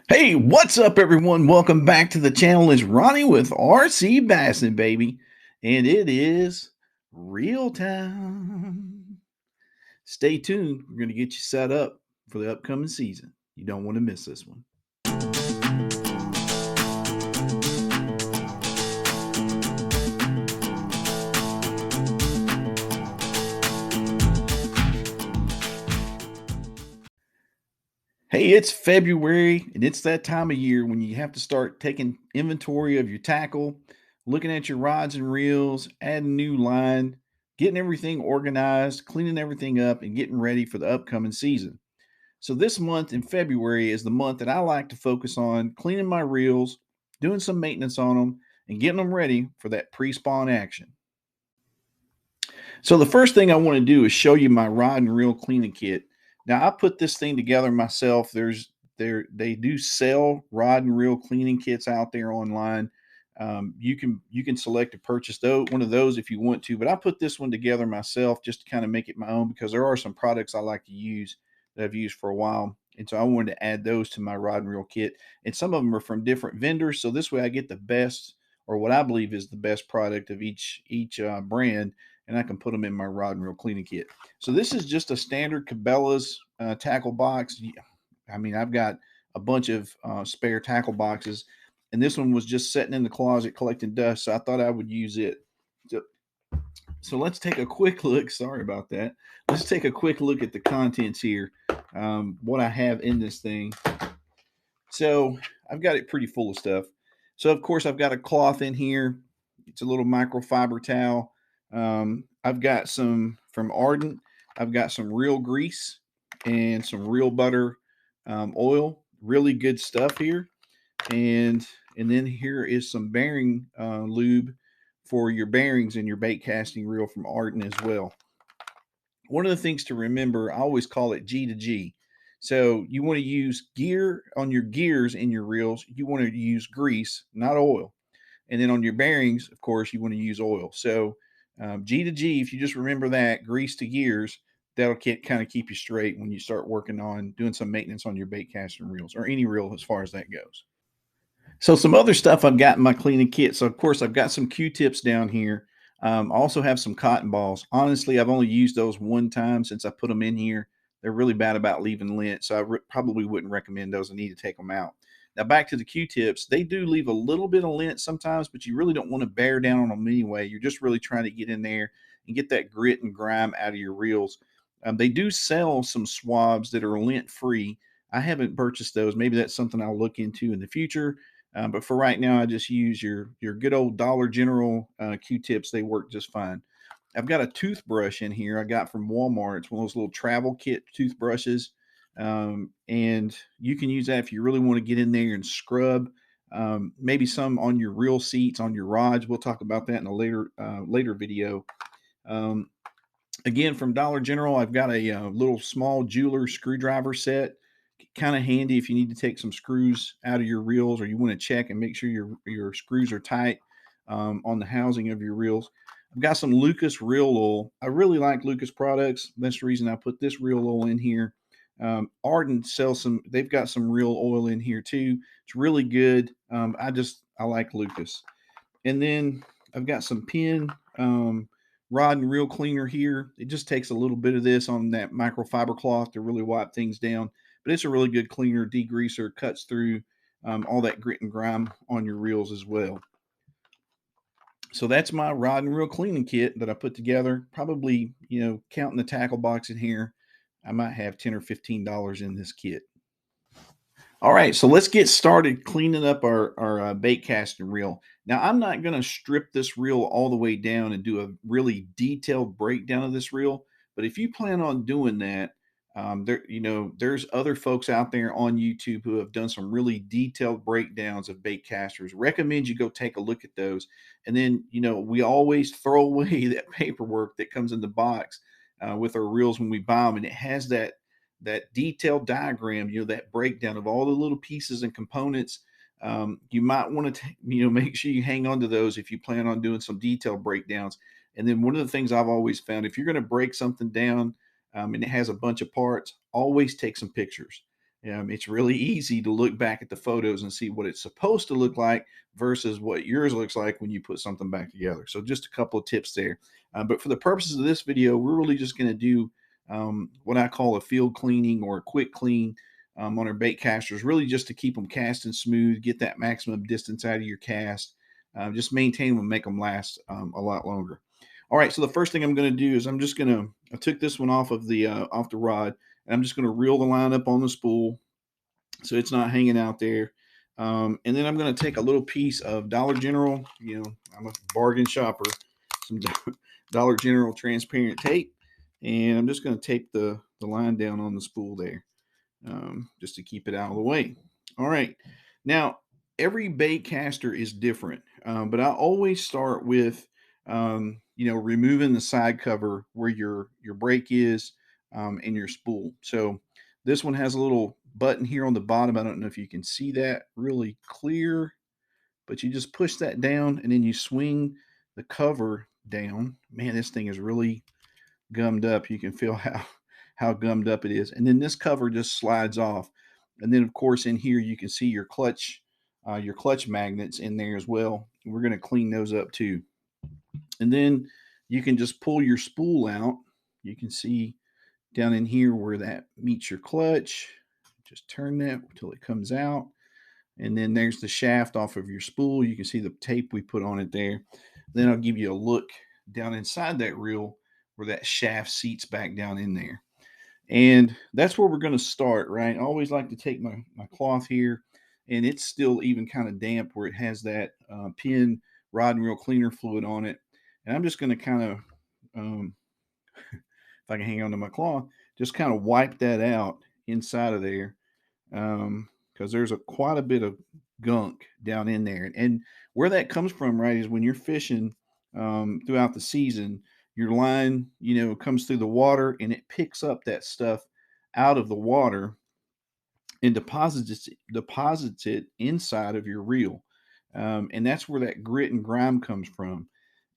Hey, what's up, everyone? Welcome back to the channel. It's Ronnie with RC Bassin, baby. And it is real time. Stay tuned. We're going to get you set up for the upcoming season. You don't want to miss this one. Hey, it's February, and it's that time of year when you have to start taking inventory of your tackle, looking at your rods and reels, adding new line, getting everything organized, cleaning everything up, and getting ready for the upcoming season. So, this month in February is the month that I like to focus on cleaning my reels, doing some maintenance on them, and getting them ready for that pre spawn action. So the first thing I want to do is show you my rod and reel cleaning kit. Now I put this thing together myself. They do sell rod and reel cleaning kits out there online. You can select to purchase one of those if you want to, but I put this one together myself just to kind of make it my own because there are some products I like to use that I've used for a while. And so I wanted to add those to my rod and reel kit. And some of them are from different vendors. So this way I get the best, or what I believe is the best product of each brand, and I can put them in my rod and reel cleaning kit. So this is just a standard Cabela's tackle box. I mean, I've got a bunch of spare tackle boxes, and this one was just sitting in the closet collecting dust, so I thought I would use it. So, so let's take a quick look. Sorry about that. Let's take a quick look at the contents here. What I have in this thing. So I've got it pretty full of stuff. So of course I've got a cloth in here. It's a little microfiber towel. I've got some from Ardent. I've got some real grease and some real butter oil. Really good stuff here. And then here is some bearing lube for your bearings in your bait casting reel from Ardent as well. One of the things to remember, I always call it G to G. So you want to use gear on your gears in your reels. You want to use grease, not oil. And then on your bearings, of course, you want to use oil. So G to G, if you just remember that, grease to gears, that'll kind of keep you straight when you start working on doing some maintenance on your bait casting reels or any reel as far as that goes. So some other stuff I've got in my cleaning kit. So of course I've got some Q-tips down here. I also have some cotton balls. Honestly, I've only used those one time since I put them in here. They're really bad about leaving lint, so probably wouldn't recommend those. I need to take them out. Now back to the Q-tips. They do leave a little bit of lint sometimes, but you really don't want to bear down on them anyway. You're just really trying to get in there and get that grit and grime out of your reels. They do sell some swabs that are lint free. I haven't purchased those. Maybe that's something I'll look into in the future. But for right now, I just use your good old Dollar General Q-tips. They work just fine. I've got a toothbrush in here I got from Walmart. It's one of those little travel kit toothbrushes. And you can use that if you really want to get in there and scrub. Maybe some on your reel seats, on your rods. We'll talk about that in a later video. Um, Again, from Dollar General, I've got a little small jeweler screwdriver set. Kind of handy if you need to take some screws out of your reels, or you want to check and make sure your screws are tight on the housing of your reels. I've got some Lucas reel oil. I really like Lucas products. That's the reason I put this reel oil in here. Ardent sells some. They've got some reel oil in here too. It's really good. I like Lucas. And then I've got some Pin rod and reel cleaner here. It just takes a little bit of this on that microfiber cloth to really wipe things down. But it's a really good cleaner, degreaser, cuts through all that grit and grime on your reels as well. So that's my rod and reel cleaning kit that I put together. Probably, counting the tackle box in here, I might have $10 or $15 in this kit. All right, so let's get started cleaning up our bait casting reel. Now, I'm not going to strip this reel all the way down and do a really detailed breakdown of this reel, but if you plan on doing that, there's other folks out there on YouTube who have done some really detailed breakdowns of bait casters. Recommend you go take a look at those, and then we always throw away that paperwork that comes in the box with our reels when we buy them, and it has that detailed diagram, that breakdown of all the little pieces and components. You might want to, make sure you hang on to those if you plan on doing some detailed breakdowns. And then one of the things I've always found, if you're going to break something down and it has a bunch of parts, always take some pictures. It's really easy to look back at the photos and see what it's supposed to look like versus what yours looks like when you put something back together. So just a couple of tips there. But for the purposes of this video, we're really just going to do what I call a field cleaning or a quick clean on our bait casters, really just to keep them casting smooth, get that maximum distance out of your cast, just maintain them and make them last a lot longer. All right, so the first thing I'm going to do is I took this one off the rod, and I'm just going to reel the line up on the spool so it's not hanging out there. And then I'm going to take a little piece of Dollar General, I'm a bargain shopper, some Dollar General transparent tape, and I'm just going to tape the line down on the spool there, just to keep it out of the way. All right. Now, every bait caster is different, but I always start with, removing the side cover where your brake is, and your spool. So this one has a little button here on the bottom. I don't know if you can see that really clear, but you just push that down and then you swing the cover down. Man, this thing is really gummed up. You can feel how gummed up it is. And then this cover just slides off. And then of course in here you can see your clutch magnets in there as well. We're going to clean those up too. And then you can just pull your spool out. You can see down in here where that meets your clutch. Just turn that until it comes out. And then there's the shaft off of your spool. You can see the tape we put on it there. Then I'll give you a look down inside that reel where that shaft seats back down in there. And that's where we're going to start, right? I always like to take my cloth here, and it's still even kind of damp where it has that pin rod and reel cleaner fluid on it. And I'm just going to kind of, if I can hang on to my cloth, just kind of wipe that out inside of there, because there's quite a bit of gunk down in there. And where that comes from, right, is when you're fishing throughout the season, your line, comes through the water and it picks up that stuff out of the water and deposits it inside of your reel. And that's where that grit and grime comes from.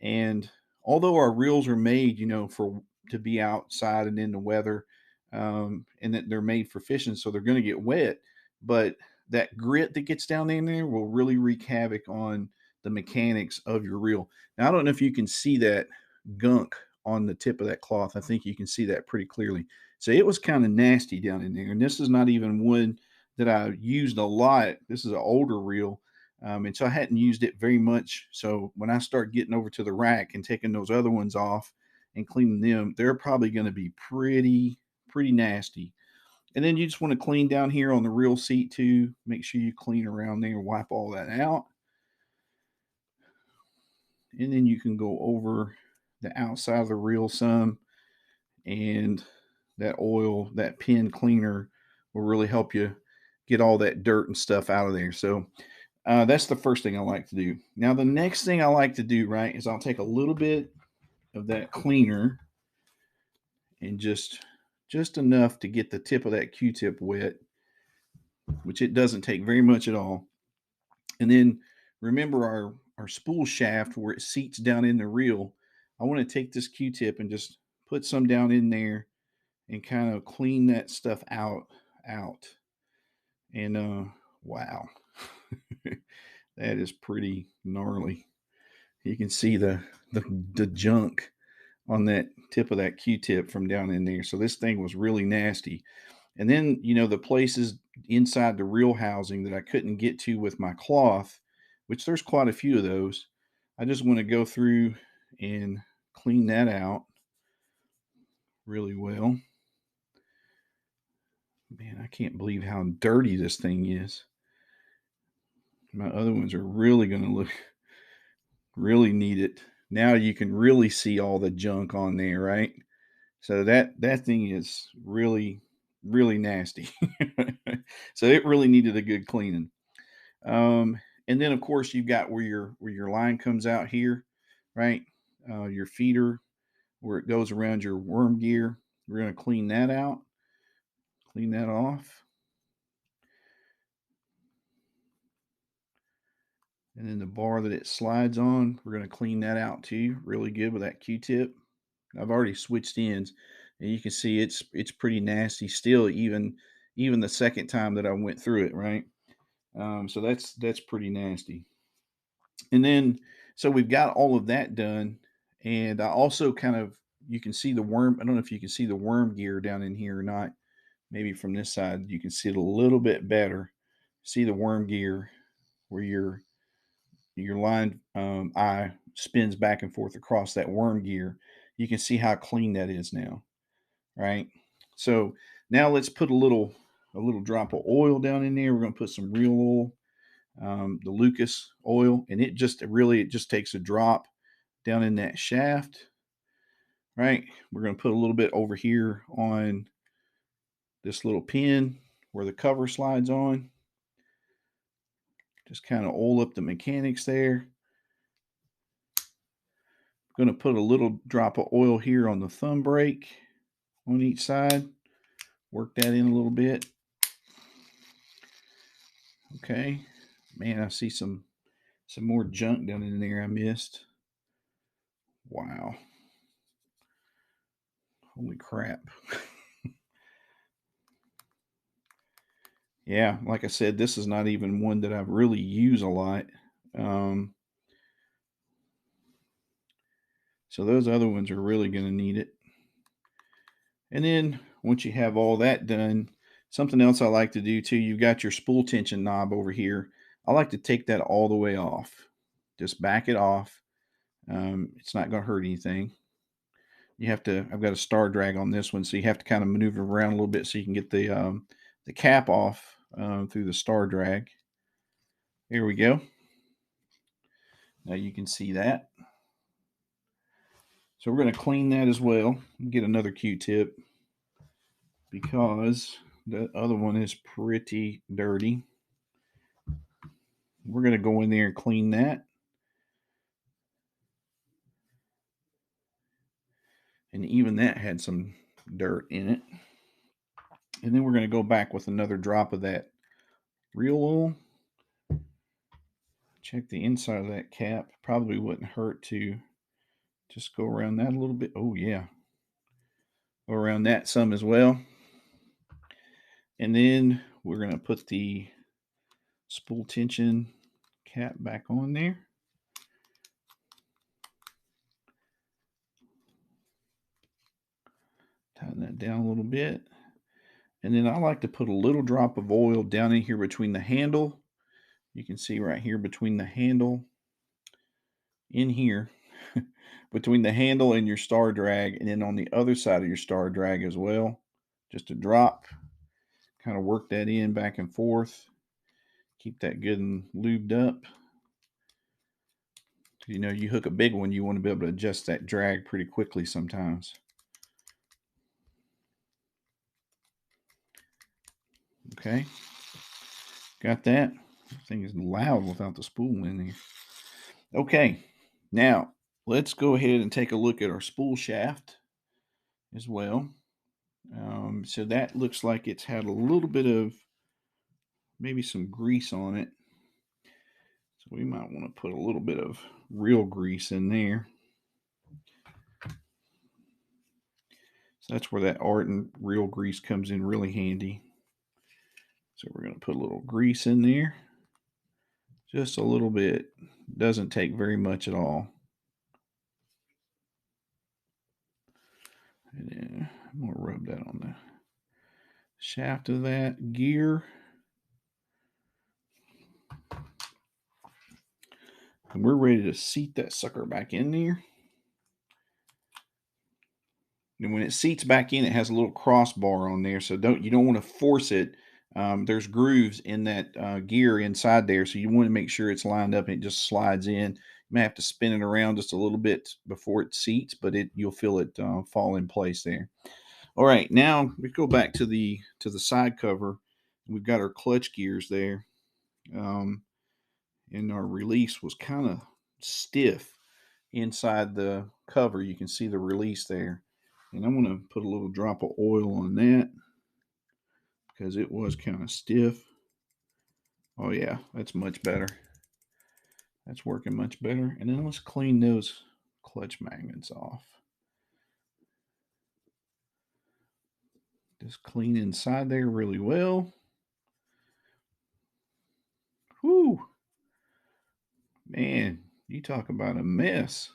And although our reels are made, for to be outside and in the weather, and that they're made for fishing, so they're going to get wet, but that grit that gets down in there will really wreak havoc on the mechanics of your reel. Now, I don't know if you can see that gunk on the tip of that cloth. I think you can see that pretty clearly. So it was kind of nasty down in there. And this is not even one that I used a lot. This is an older reel. And so I hadn't used it very much. So when I start getting over to the rack and taking those other ones off and cleaning them, they're probably going to be pretty nasty. And then you just want to clean down here on the reel seat too. Make sure you clean around there, wipe all that out. And then you can go over the outside of the reel some, and that oil, that pin cleaner will really help you get all that dirt and stuff out of there. So that's the first thing I like to do. Now, the next thing I like to do, right, is I'll take a little bit of that cleaner and just enough to get the tip of that Q-tip wet, which it doesn't take very much at all. And then remember our spool shaft where it seats down in the reel. I want to take this Q-tip and just put some down in there and kind of clean that stuff out. And wow, that is pretty gnarly. You can see the junk on that tip of that Q-tip from down in there. So this thing was really nasty. And then, the places inside the reel housing that I couldn't get to with my cloth, which there's quite a few of those, I just want to go through and clean that out really well. Man, I can't believe how dirty this thing is. My other ones are really going to look really need it. Now you can really see all the junk on there, right? So that thing is really nasty. So it really needed a good cleaning. And then of course you've got where your line comes out here, right? Your feeder where it goes around your worm gear. We're going to clean that out, clean that off. And then the bar that it slides on, we're going to clean that out too, really good with that Q-tip. I've already switched ends, and you can see it's pretty nasty still, even even the second time that I went through it, right? So that's pretty nasty. And then so we've got all of that done, and I also kind of you can see the worm. I don't know if you can see the worm gear down in here or not. Maybe from this side you can see it a little bit better. See the worm gear where your line eye spins back and forth across that worm gear. You can see how clean that is now, right? So now let's put a little drop of oil down in there. We're going to put some real oil, the Lucas oil, and it just takes a drop down in that shaft, right? We're going to put a little bit over here on this little pin where the cover slides on. Just kind of oil up the mechanics there. Going to put a little drop of oil here on the thumb brake on each side. Work that in a little bit. Okay. Man, I see some more junk down in there I missed. Wow. Holy crap. Yeah, like I said, this is not even one that I really use a lot. Um, so those other ones are really going to need it. And then once you have all that done, something else I like to do too, you've got your spool tension knob over here. I like to take that all the way off. Just back it off. It's not going to hurt anything. I've got a star drag on this one, so you have to kind of maneuver around a little bit so you can get the cap off through the star drag. Here we go. Now you can see that. So we're going to clean that as well. Get another Q-tip because the other one is pretty dirty. We're going to go in there and clean that. And even that had some dirt in it. And then we're going to go back with another drop of that real oil. Check the inside of that cap. Probably wouldn't hurt to just go around that a little bit. Oh, yeah. Go around that some as well. And then we're going to put the spool tension cap back on there. Tighten that down a little bit. And then I like to put a little drop of oil down in here between the handle. You can see right here between the handle in here between the handle and your star drag, and then on the other side of your star drag as well. Just a drop. Kind of work that in back and forth. Keep that good and lubed up. You know, you hook a big one, you want to be able to adjust that drag pretty quickly sometimes. Okay. Got that. This thing is loud without the spool in there. Okay. Now, let's go ahead and take a look at our spool shaft as well. So that looks like it's had a little bit of maybe some grease on it. So we might want to put a little bit of real grease in there. So that's where that Ardent real grease comes in really handy. So we're going to put a little grease in there. Just a little bit. Doesn't take very much at all. And then I'm going to rub that on the shaft of that gear. And we're ready to seat that sucker back in there. And when it seats back in, it has a little crossbar on there. So you don't want to force it. There's grooves in that gear inside there. So you want to make sure it's lined up and it just slides in. You may have to spin it around just a little bit before it seats, but you'll feel it fall in place there. All right, now we go back to the side cover. We've got our clutch gears there. And our release was kind of stiff inside the cover. You can see the release there. And I'm going to put a little drop of oil on that because it was kind of stiff. Oh yeah, that's much better. That's working much better. And then let's clean those clutch magnets off. Just clean inside there really well. Whoo, man, you talk about a mess.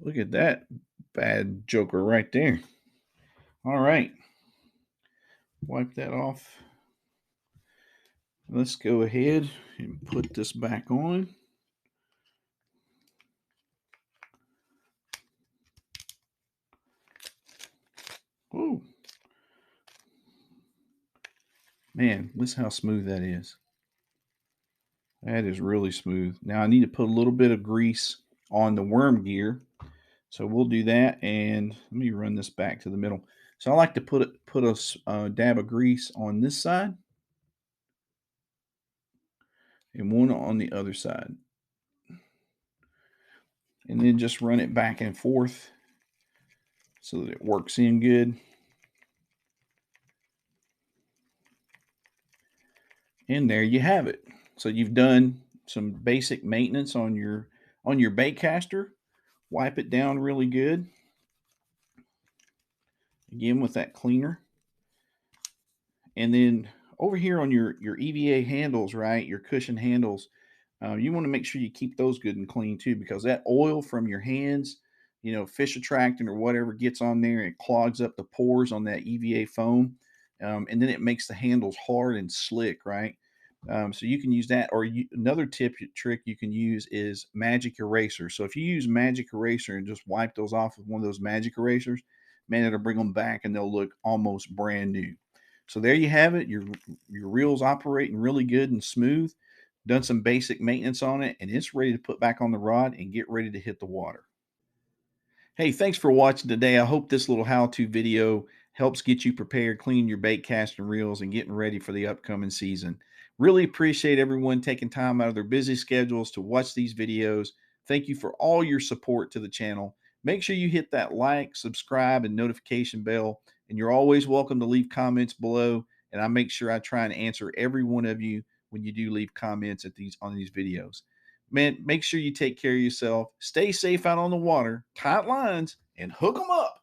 Look at that bad joker right there. All right, wipe that off. Let's go ahead and put this back on. Whoa, man, listen how smooth that is. That is really smooth. Now I need to put a little bit of grease on the worm gear. So we'll do that, and let me run this back to the middle. So I like to put a dab of grease on this side and one on the other side, and then just run it back and forth so that it works in good. And there you have it. So you've done some basic maintenance on your baitcaster. Wipe it down really good. Again with that cleaner. And then over here on your EVA handles, right, your cushion handles, you want to make sure you keep those good and clean too, because that oil from your hands, fish attractant or whatever gets on there, it clogs up the pores on that EVA foam, and then it makes the handles hard and slick, right? So you can use that, or another trick you can use is magic eraser. So if you use magic eraser and just wipe those off with one of those magic erasers, man, it'll bring them back and they'll look almost brand new. So there you have it. Your reel's operating really good and smooth. Done some basic maintenance on it, and it's ready to put back on the rod and get ready to hit the water. Hey, thanks for watching today. I hope this little how-to video helps get you prepared, cleaning your bait casting reels, and getting ready for the upcoming season. Really appreciate everyone taking time out of their busy schedules to watch these videos. Thank you for all your support to the channel. Make sure you hit that like, subscribe, and notification bell. And you're always welcome to leave comments below. And I make sure I try and answer every one of you when you do leave comments on these videos. Man, make sure you take care of yourself. Stay safe out on the water, tight lines, and hook them up.